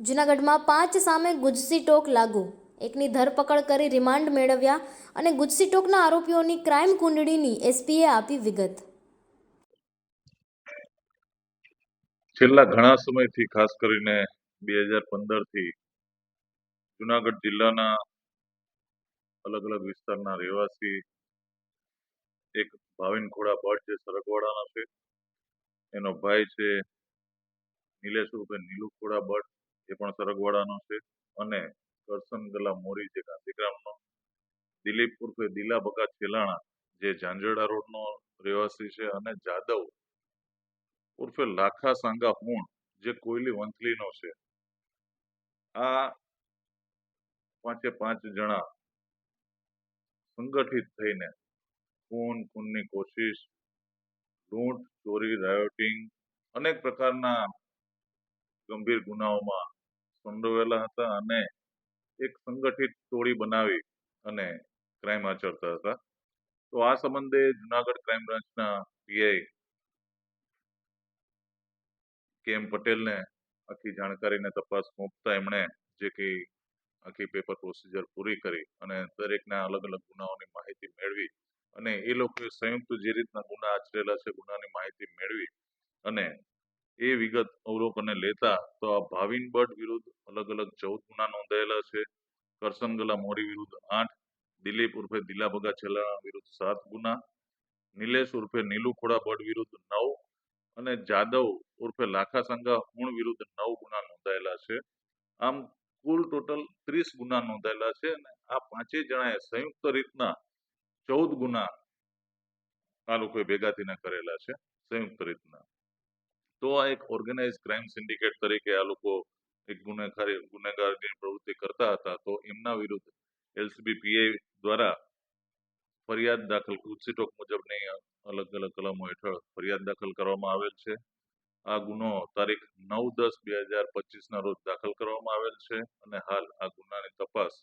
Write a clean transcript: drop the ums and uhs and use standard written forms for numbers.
જૂનાગઢમાં 5 સામે ગુજસી ટોક લાગુ, એકની ધરપકડ કરી રિમાન્ડ મેળવ્યા અને ગુજસી ટોકના આરોપીઓની ક્રાઇમ કુંડળીની એસપીએ આપી વિગત. છેલ્લા ઘણા સમયથી ખાસ કરીને 2015થી જુનાગઢ જિલ્લાના અલગ અલગ વિસ્તારના રહેવાસી એક ભાવિન ખોડા ભટ્ટ જે સરગવાડાનો છે, એનો ભાઈ છે નિલેશ ઉર્ફે નીલુ ખોડા ભટ્ટ, એ પણ સરગવાડાનો છે, અને કરશન ગલા મોરી જે ગાંધીગ્રામનો, દિલીપ ઉર્ફે દિલા બગા છેલાણા જે ઝાંઝરડા રોડનો રહેવાસી છે, અને જાદવ ઉર્ફે લાખા સાંગા હુણ જે કોયલી વંથલીનો છે. આ 5 જણા સંગઠિત થઈને ખૂનની કોશિશ, લૂંટ, ચોરી, રાયોટિંગ, અનેક પ્રકારના ગંભીર ગુનાઓમાં સંડોવાયેલા હતા અને એક સંગઠિત ટોળી બનાવી અને ક્રાઇમ આચરતા હતા. તો આ સંબંધે જુનાગઢ ક્રાઇમ બ્રાન્ચના પીઆઈ કેએમ પટેલને આખી જાણકારીને તપાસ સોંપતા એમણે જે કંઈ આખી પેપર પ્રોસિજર પૂરી કરી અને દરેકના અલગ અલગ ગુનાઓની માહિતી મેળવી અને એ લોકોએ સંયુક્ત જે રીતના ગુના આચરેલા છે ગુનાની માહિતી મેળવી અને એ વિગત અવલોકને લેતા તો આ ભાવિન ભટ્ટ વિરુદ્ધ અલગ અલગ 14 ગુના નોંધાયેલા છે. કરસનગલા મોરી વિરુદ્ધ 8, દિલીપ ઉર્ફે દિલા બગા છેલાણા વિરુદ્ધ 7 ગુના, નિલેશ ઉર્ફે નીલુ ખોડા ભટ્ટ વિરુદ્ધ 9 અને જાદવ ઉર્ફે લાખા સંગા હુણ વિરુદ્ધ 9 ગુના નોંધાયેલા છે. આમ કુલ ટોટલ 30 ગુના નોંધાયેલા છે અને આ 5 જણાએ સંયુક્ત રીતના 14 ગુના આ લોકોએ ભેગા થઈને કરેલા છે સંયુક્ત રીતના. તો આ એક ઓર્ગેનાઇઝ ક્રાઇમ સિન્ડિકેટ તરીકે આ લોકો એક ગુનેગારની પ્રવૃત્તિ કરતા હતા. તો એમના વિરુદ્ધ એલસીબી પીઆઈ દ્વારા ફરિયાદ દાખલ ગુજસી ટોક મુજબની અલગ અલગ કલમો હેઠળ ફરિયાદ દાખલ કરવામાં આવેલ છે. આ ગુનો તારીખ 9/10/2025 ના રોજ દાખલ કરવામાં આવેલ છે અને હાલ આ ગુનાની તપાસ